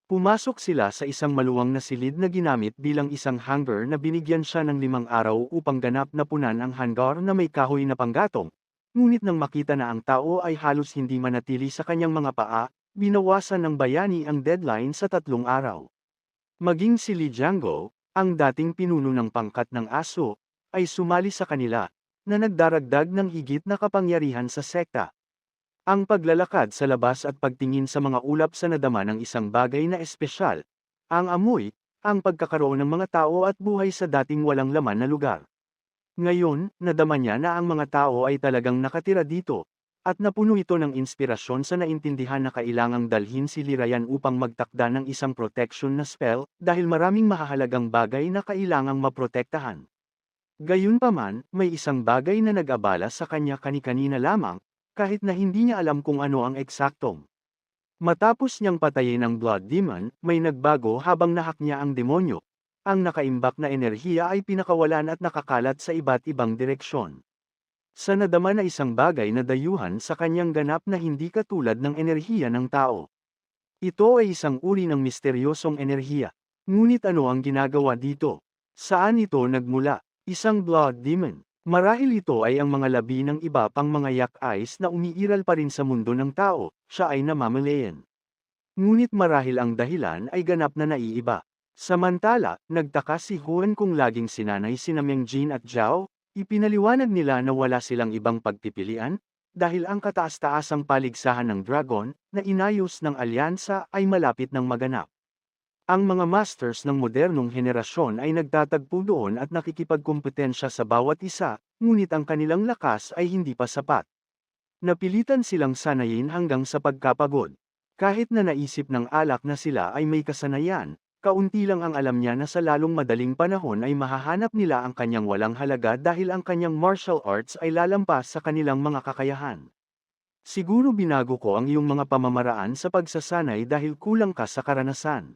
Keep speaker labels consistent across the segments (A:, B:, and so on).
A: Pumasok sila sa isang maluwang na silid na ginamit bilang isang hangar na binigyan siya ng 5 araw upang ganap na punan ang hangar na may kahoy na panggatong. Ngunit nang makita na ang tao ay halos hindi manatili sa kanyang mga paa, binawasan ng bayani ang deadline sa 3 araw. Maging si Li Jianggo, ang dating pinuno ng pangkat ng aso, ay sumali sa kanila, na nagdaragdag ng higit na kapangyarihan sa sekta. Ang paglalakad sa labas at pagtingin sa mga ulap sa nadama ng isang bagay na espesyal, ang amoy, ang pagkakaroon ng mga tao at buhay sa dating walang laman na lugar. Ngayon, nadama niya na ang mga tao ay talagang nakatira dito, at napuno ito ng inspirasyon sa naintindihan na kailangang dalhin si Lirayan upang magtakda ng isang protection na spell dahil maraming mahahalagang bagay na kailangang maprotektahan. Gayunpaman, may isang bagay na nag-abala sa kanya kani-kanina lamang, kahit na hindi niya alam kung ano ang eksaktong. Matapos niyang patayin ang Blood Demon, may nagbago habang nahak niya ang demonyo. Ang nakaimbak na enerhiya ay pinakawalan at nakakalat sa iba't ibang direksyon. Sa nadama na isang bagay na dayuhan sa kanyang ganap na hindi katulad ng enerhiya ng tao. Ito ay isang uri ng misteryosong enerhiya. Ngunit ano ang ginagawa dito? Saan ito nagmula? Isang Blood Demon. Marahil ito ay ang mga labi ng iba pang mga yak eyes na umiiral pa rin sa mundo ng tao, siya ay namamalayan. Ngunit marahil ang dahilan ay ganap na naiiba. Samantala, nagtaka si Juan kung laging sinanay sina Meng Jin at Zhao, ipinaliwanag nila na wala silang ibang pagpipilian, dahil ang kataas-taasang paligsahan ng dragon, na inayos ng alyansa ay malapit ng maganap. Ang mga masters ng modernong henerasyon ay nagtatagpo doon at nakikipagkumpetensya sa bawat isa, ngunit ang kanilang lakas ay hindi pa sapat. Napilitan silang sanayin hanggang sa pagkapagod. Kahit na naisip ng alak na sila ay may kasanayan, kaunti lang ang alam niya na sa lalong madaling panahon ay mahahanap nila ang kanyang walang halaga dahil ang kanyang martial arts ay lalampas sa kanilang mga kakayahan. Siguro binago ko ang iyong mga pamamaraan sa pagsasanay dahil kulang ka sa karanasan.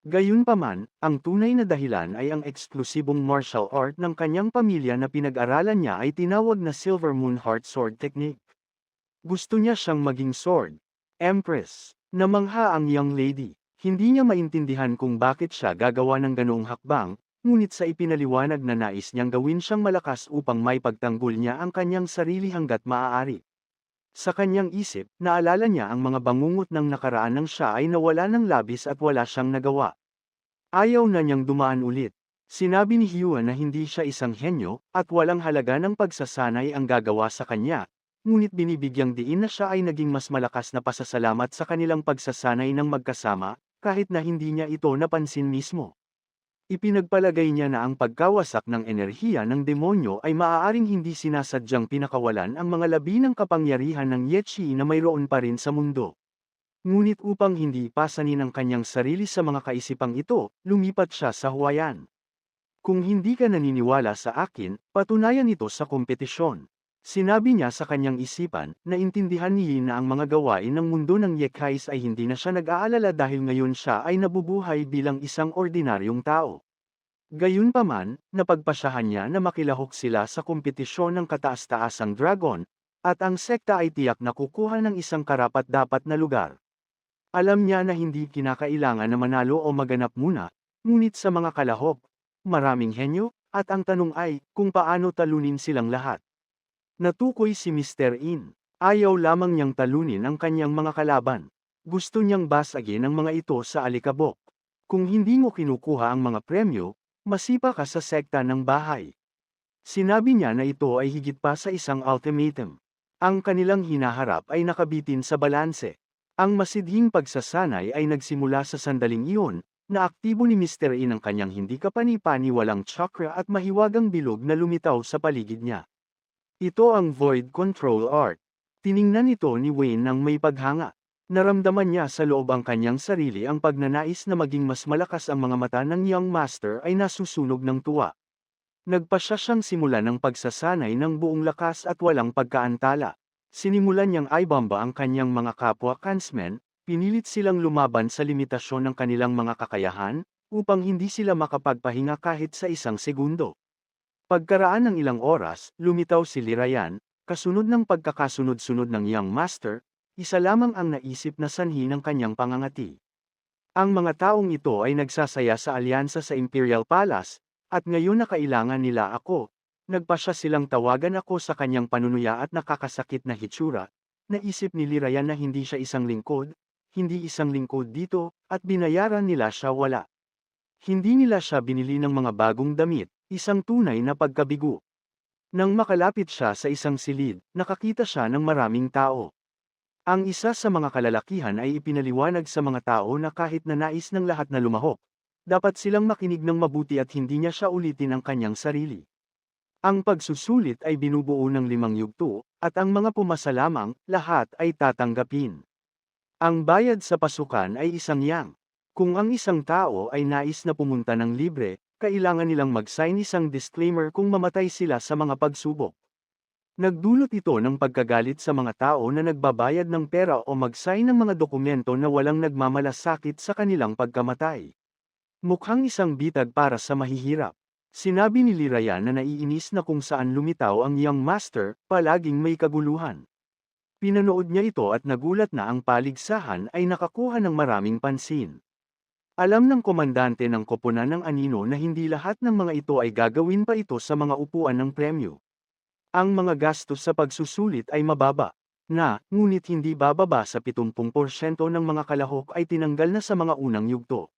A: Gayunpaman, ang tunay na dahilan ay ang eksklusibong martial art ng kanyang pamilya na pinag-aralan niya ay tinawag na Silver Moon Heart Sword Technique. Gusto niya siyang maging sword. Empress. Namangha ang young lady. Hindi niya maintindihan kung bakit siya gagawa ng ganoong hakbang, ngunit sa ipinaliwanag na nais niyang gawin siyang malakas upang may pagtanggol niya ang kanyang sarili hanggat maaari. Sa kanyang isip, naalala niya ang mga bangungot ng nakaraan nang siya ay nawala ng labis at wala siyang nagawa. Ayaw na niyang dumaan ulit. Sinabi ni Hyuan na hindi siya isang henyo, at walang halaga ng pagsasanay ang gagawa sa kanya, ngunit binibigyang diin na siya ay naging mas malakas na pasasalamat sa kanilang pagsasanay ng magkasama, kahit na hindi niya ito napansin mismo. Ipinagpalagay niya na ang pagkawasak ng enerhiya ng demonyo ay maaaring hindi sinasadyang pinakawalan ang mga labi ng kapangyarihan ng Yechi na mayroon pa rin sa mundo. Ngunit upang hindi pasanin ang kanyang sarili sa mga kaisipang ito, lumipat siya sa huwayan. Kung hindi ka naniniwala sa akin, patunayan ito sa kompetisyon. Sinabi niya sa kanyang isipan, na intindihan ni Yin na ang mga gawain ng mundo ng Yekhais ay hindi na siya nag-aalala dahil ngayon siya ay nabubuhay bilang isang ordinaryong tao. Gayunpaman, napagpasyahan niya na makilahok sila sa kompetisyon ng kataas-taasang dragon, at ang sekta ay tiyak na kukuha ng isang karapat-dapat na lugar. Alam niya na hindi kinakailangan na manalo o maganap muna, ngunit sa mga kalahok, maraming henyo, at ang tanong ay, kung paano talunin silang lahat. Natukoy si Mr. In. Ayaw lamang niyang talunin ang kanyang mga kalaban. Gusto niyang basagin ang mga ito sa alikabok. Kung hindi mo kinukuha ang mga premyo, masipa ka sa sekta ng bahay. Sinabi niya na ito ay higit pa sa isang ultimatum. Ang kanilang hinaharap ay nakabitin sa balanse. Ang masidhing pagsasanay ay nagsimula sa sandaling iyon, na aktibo ni Mr. In ang kanyang hindi kapani-paniwalang chakra at mahiwagang bilog na lumitaw sa paligid niya. Ito ang Void Control Art. Tiningnan ito ni Wayne nang may paghanga. Naramdaman niya sa loob ang kanyang sarili ang pagnanais na maging mas malakas ang mga mata ng Young Master ay nasusunog ng tuwa. Nagpasya siyang simulan ng pagsasanay ng buong lakas at walang pagkaantala. Sinimulan niyang ibomba ang kanyang mga kapwa Kansmen, pinilit silang lumaban sa limitasyon ng kanilang mga kakayahan, upang hindi sila makapagpahinga kahit sa isang segundo. Pagkaraan ng ilang oras, lumitaw si Lirayan, kasunod ng pagkakasunod-sunod ng Young Master, isa lamang ang naisip na sanhi ng kanyang pangangati. Ang mga taong ito ay nagsasaya sa alyansa sa Imperial Palace, at ngayon na kailangan nila ako. Nagpasya silang tawagan ako sa kanyang panunuya at nakakasakit na hitsura. Naisip ni Lirayan na hindi siya hindi isang lingkod dito, at binayaran nila siya wala. Hindi nila siya binili ng mga bagong damit, isang tunay na pagkabigo. Nang makalapit siya sa isang silid, nakakita siya ng maraming tao. Ang isa sa mga kalalakihan ay ipinaliwanag sa mga tao na kahit na nais ng lahat na lumahok, dapat silang makinig ng mabuti at hindi niya siya ulitin ang kanyang sarili. Ang pagsusulit ay binubuo ng 5 yugto, at ang mga pumasa lamang, lahat ay tatanggapin. Ang bayad sa pasukan ay isang yang. Kung ang isang tao ay nais na pumunta ng libre, kailangan nilang mag-sign isang disclaimer kung mamatay sila sa mga pagsubok. Nagdulot ito ng pagkagalit sa mga tao na nagbabayad ng pera o mag-sign ng mga dokumento na walang nagmamalasakit sa kanilang pagkamatay. Mukhang isang bitag para sa mahihirap. Sinabi ni Lirayan na naiinis na kung saan lumitaw ang young master, palaging may kaguluhan. Pinanood niya ito at nagulat na ang paligsahan ay nakakuha ng maraming pansin. Alam ng komandante ng koponan ng anino na hindi lahat ng mga ito ay gagawin pa ito sa mga upuan ng premyo. Ang mga gastos sa pagsusulit ay mababa, ngunit hindi bababa sa 70% ng mga kalahok ay tinanggal na sa mga unang yugto.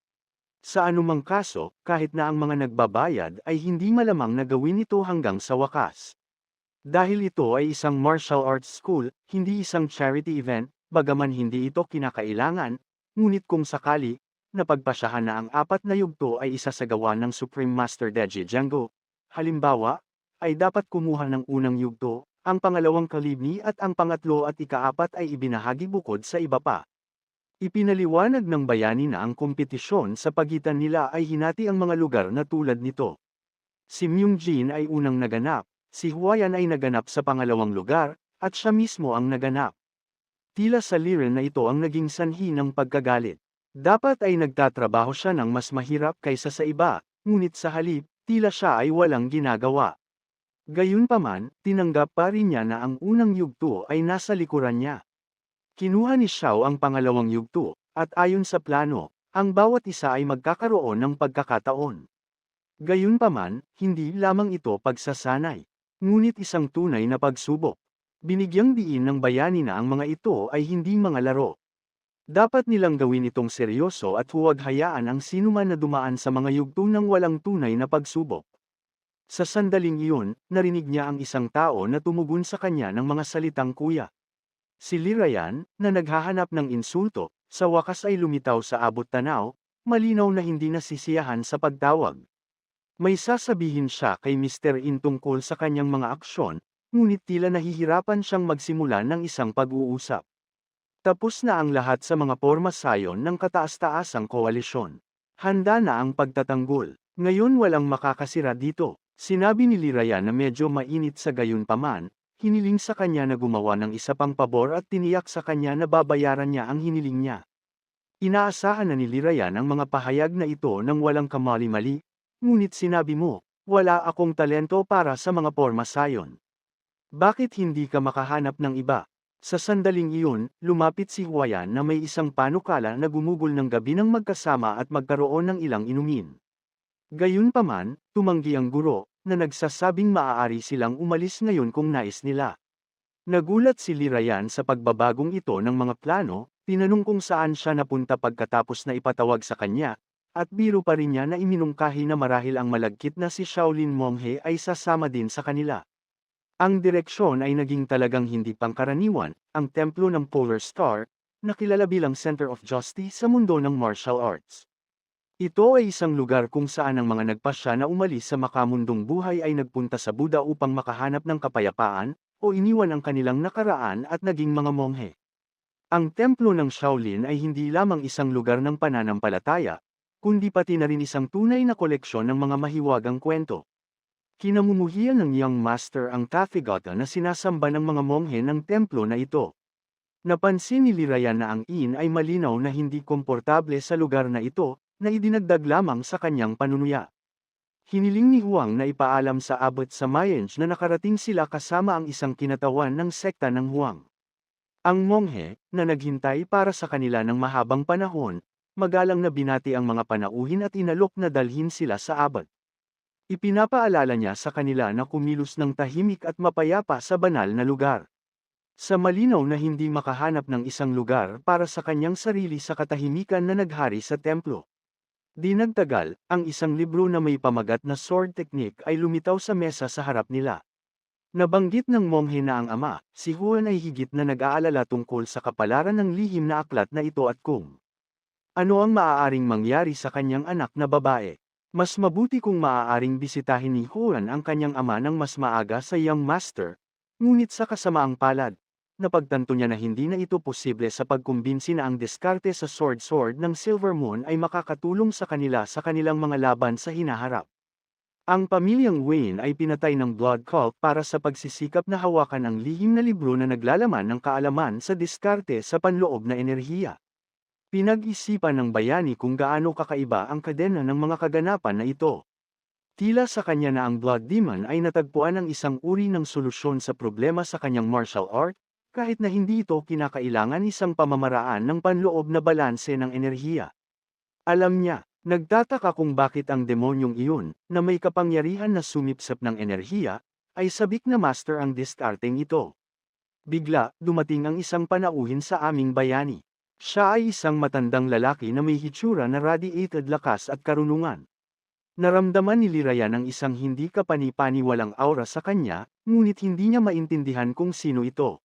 A: Sa anumang kaso, kahit na ang mga nagbabayad ay hindi malamang na gawin ito hanggang sa wakas. Dahil ito ay isang martial arts school, hindi isang charity event, bagaman hindi ito kinakailangan, ngunit kung sakali, napagpasyahan na ang 4 na yugto ay isasagawa ng Supreme Master Deji Django. Halimbawa, ay dapat kumuha ng unang yugto, ang pangalawang kalibni at ang pangatlo at ika-4 ay ibinahagi bukod sa iba pa. Ipinaliwanag ng bayani na ang kompetisyon sa pagitan nila ay hinati ang mga lugar na tulad nito. Si Myungjin ay unang naganap, si Huayan ay naganap sa pangalawang lugar, at siya mismo ang naganap. Tila sa liren na ito ang naging sanhi ng pagkagalit. Dapat ay nagtatrabaho siya ng mas mahirap kaysa sa iba, ngunit sa halip, tila siya ay walang ginagawa. Gayunpaman, tinanggap pa rin niya na ang unang yugto ay nasa likuran niya. Kinuha ni Xiao ang pangalawang yugto, at ayon sa plano, ang bawat isa ay magkakaroon ng pagkakataon. Gayunpaman, hindi lamang ito pagsasanay, ngunit isang tunay na pagsubok. Binigyang diin ng bayani na ang mga ito ay hindi mga laro. Dapat nilang gawin itong seryoso at huwag hayaan ang sinuman na dumaan sa mga yugto ng walang tunay na pagsubok. Sa sandaling iyon, narinig niya ang isang tao na tumugon sa kanya ng mga salitang kuya. Si Lirayan, na naghahanap ng insulto, sa wakas ay lumitaw sa abot tanaw, malinaw na hindi nasisiyahan sa pagtawag. May sasabihin siya kay Mr. In tungkol sa kanyang mga aksyon, ngunit tila nahihirapan siyang magsimula ng isang pag-uusap. Tapos na ang lahat sa mga pormasayon ng kataas-taasang koalisyon. Handa na ang pagtatanggol. Ngayon walang makakasira dito. Sinabi ni Lirayan na medyo mainit sa gayunpaman, hiniling sa kanya na gumawa ng isa pang pabor at tiniyak sa kanya na babayaran niya ang hiniling niya. Inaasahan na ni Lirayan ang mga pahayag na ito nang walang kamali-mali, ngunit sinabi mo, wala akong talento para sa mga pormasayon. Bakit hindi ka makahanap ng iba? Sa sandaling iyon, lumapit si Huayan na may isang panukala na gumugol ng gabi ng magkasama at magkaroon ng ilang inumin. Gayunpaman, tumanggi ang guro, na nagsasabing maaari silang umalis ngayon kung nais nila. Nagulat si Lirayan sa pagbabagong ito ng mga plano, tinanong kung saan siya napunta pagkatapos na ipatawag sa kanya, at biro pa rin niya na iminungkahi na marahil ang malagkit na si Shaolin Monghe ay sasama din sa kanila. Ang direksyon ay naging talagang hindi pangkaraniwan, ang templo ng Polar Star, na kilala bilang Center of Justice sa mundo ng martial arts. Ito ay isang lugar kung saan ang mga nagpasya na umalis sa makamundong buhay ay nagpunta sa Buddha upang makahanap ng kapayapaan, o iniwan ang kanilang nakaraan at naging mga monghe. Ang templo ng Shaolin ay hindi lamang isang lugar ng pananampalataya, kundi pati na rin isang tunay na koleksyon ng mga mahiwagang kwento. Kinamumuhian ng young master ang Tathagata na sinasamba ng mga monghe ng templo na ito. Napansin ni Lirayan na ang In ay malinaw na hindi komportable sa lugar na ito, na idinagdag lamang sa kanyang panunuya. Hiniling ni Huang na ipaalam sa abot sa Mayenge na nakarating sila kasama ang isang kinatawan ng sekta ng Huang. Ang monghe, na naghintay para sa kanila ng mahabang panahon, magalang na binati ang mga panauhin at inalok na dalhin sila sa abad. Ipinapaalala niya sa kanila na kumilos ng tahimik at mapayapa sa banal na lugar. Sa malinaw na hindi makahanap ng isang lugar para sa kanyang sarili sa katahimikan na naghari sa templo. Di nagtagal, ang isang libro na may pamagat na sword technique ay lumitaw sa mesa sa harap nila. Nabanggit ng monghe na ang ama, si Juan ay higit na nag-aalala tungkol sa kapalaran ng lihim na aklat na ito at kung ano ang maaaring mangyari sa kanyang anak na babae. Mas mabuti kung maaaring bisitahin ni Juan ang kanyang ama ng mas maaga sa Young Master, ngunit sa kasamaang palad, napagtanto niya na hindi na ito posible sa pagkumbinsi na ang diskarte sa sword ng Silver Moon ay makakatulong sa kanila sa kanilang mga laban sa hinaharap. Ang pamilyang Wayne ay pinatay ng Blood Cult para sa pagsisikap na hawakan ang lihim na libro na naglalaman ng kaalaman sa diskarte sa panloob na enerhiya. Pinag-isipan ng bayani kung gaano kakaiba ang kadena ng mga kaganapan na ito. Tila sa kanya na ang Blood Demon ay natagpuan ng isang uri ng solusyon sa problema sa kanyang martial art, kahit na hindi ito kinakailangan isang pamamaraan ng panloob na balanse ng enerhiya. Alam niya, nagtataka kung bakit ang demonyong iyon, na may kapangyarihan na sumipsap ng enerhiya, ay sabik na master ang diskarteng ito. Bigla, dumating ang isang panauhin sa aming bayani. Siya ay isang matandang lalaki na may hitsura na radiated lakas at karunungan. Naramdaman ni Lirayan ang isang hindi kapani-paniwalang aura sa kanya, ngunit hindi niya maintindihan kung sino ito.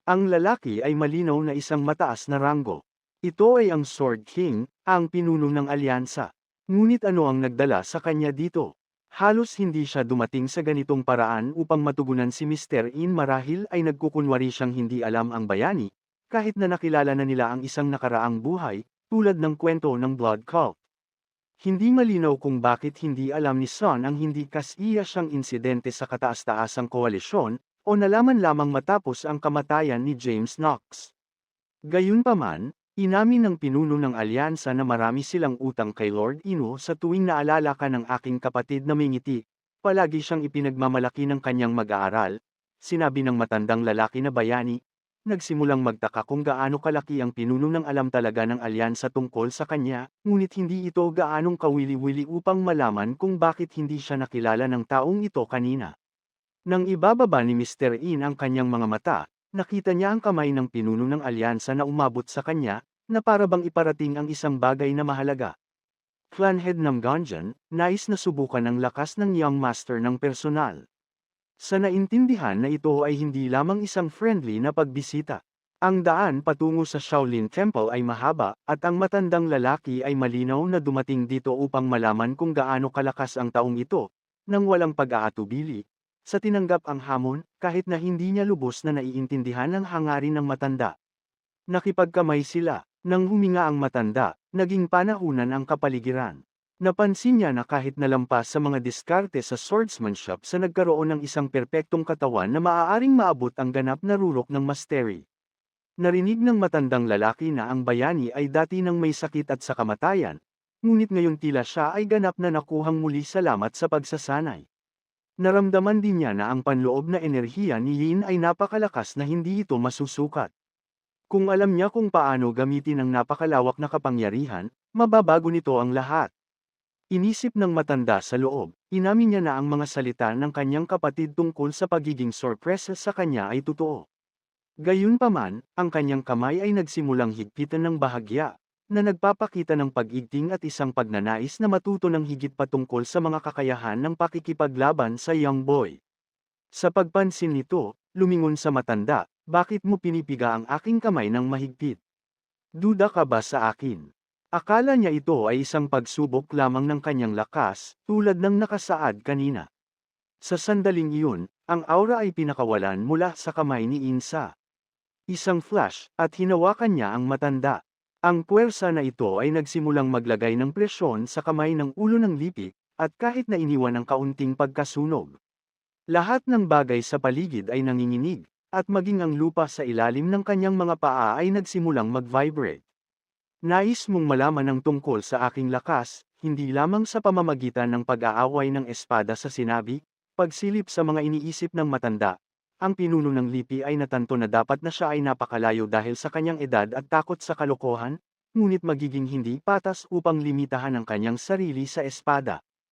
A: Ang lalaki ay malinaw na isang mataas na ranggo. Ito ay ang Sword King, ang pinuno ng alyansa. Ngunit ano ang nagdala sa kanya dito? Halos hindi siya dumating sa ganitong paraan upang matugunan si Mr. In marahil ay nagkukunwari siyang hindi alam ang bayani, kahit na nakilala na nila ang isang nakaraang buhay, tulad ng kwento ng Blood Cult. Hindi malinaw kung bakit hindi alam ni Son ang hindi kasiya siyang insidente sa kataas-taasang koalisyon, o nalaman lamang matapos ang kamatayan ni James Knox. Gayunpaman, inamin ng pinuno ng alyansa na marami silang utang kay Lord Ino sa tuwing naalala ka ng aking kapatid na may ngiti, palagi siyang ipinagmamalaki ng kanyang mag-aaral, sinabi ng matandang lalaki na bayani. Nagsimulang magtaka kung gaano kalaki ang pinuno ng alam talaga ng alyansa tungkol sa kanya, ngunit hindi ito gaanong kawili-wili upang malaman kung bakit hindi siya nakilala ng taong ito kanina. Nang ibababa ni Mr. In ang kanyang mga mata, nakita niya ang kamay ng pinuno ng alyansa na umabot sa kanya, na para bang iparating ang isang bagay na mahalaga. Clanhead ng Gungeon, nais na subukan ang lakas ng Young Master ng personal. Sa naintindihan na ito ay hindi lamang isang friendly na pagbisita. Ang daan patungo sa Shaolin Temple ay mahaba, at ang matandang lalaki ay malinaw na dumating dito upang malaman kung gaano kalakas ang taong ito, nang walang pag-aatubili. Sa tinanggap ang hamon, kahit na hindi niya lubos na naiintindihan ang hangarin ng matanda. Nakipagkamay sila, nang huminga ang matanda, naging panahunan ang kapaligiran. Napansin niya na kahit nalampas sa mga diskarte sa swordsmanship sa nagkaroon ng isang perpektong katawan na maaaring maabot ang ganap na rurok ng mastery. Narinig ng matandang lalaki na ang bayani ay dati nang may sakit at sa kamatayan, ngunit ngayon tila siya ay ganap na nakuhang muli salamat sa pagsasanay. Naramdaman din niya na ang panloob na enerhiya ni Yin ay napakalakas na hindi ito masusukat. Kung alam niya kung paano gamitin ang napakalawak na kapangyarihan, mababago nito ang lahat. Inisip ng matanda sa loob, inamin niya na ang mga salita ng kanyang kapatid tungkol sa pagiging sorpresa sa kanya ay totoo. Gayunpaman, ang kanyang kamay ay nagsimulang higpitan ng bahagya, na nagpapakita ng pag-igting at isang pagnanais na matuto ng higit pa tungkol sa mga kakayahan ng pakikipaglaban sa young boy. Sa pagpansin nito, lumingon sa matanda, bakit mo pinipiga ang aking kamay ng mahigpit? Duda ka ba sa akin? Akala niya ito ay isang pagsubok lamang ng kanyang lakas, tulad ng nakasaad kanina. Sa sandaling iyon, ang aura ay pinakawalan mula sa kamay ni Insa. Isang flash, at hinawakan niya ang matanda. Ang puwersa na ito ay nagsimulang maglagay ng presyon sa kamay ng ulo ng lipi, at kahit na iniwan ng kaunting pagkasunog. Lahat ng bagay sa paligid ay nanginginig, at maging ang lupa sa ilalim ng kanyang mga paa ay nagsimulang mag-vibrate. Nais mong malaman ang tungkol sa aking lakas, hindi lamang sa pamamagitan ng pag-aaway ng espada sa sinabi, pagsilip sa mga iniisip ng matanda. Ang pinuno ng lipi ay natanto na dapat na siya ay napakalayo dahil sa kanyang edad at takot sa kalokohan, ngunit magiging hindi patas upang limitahan ang kanyang sarili sa espada.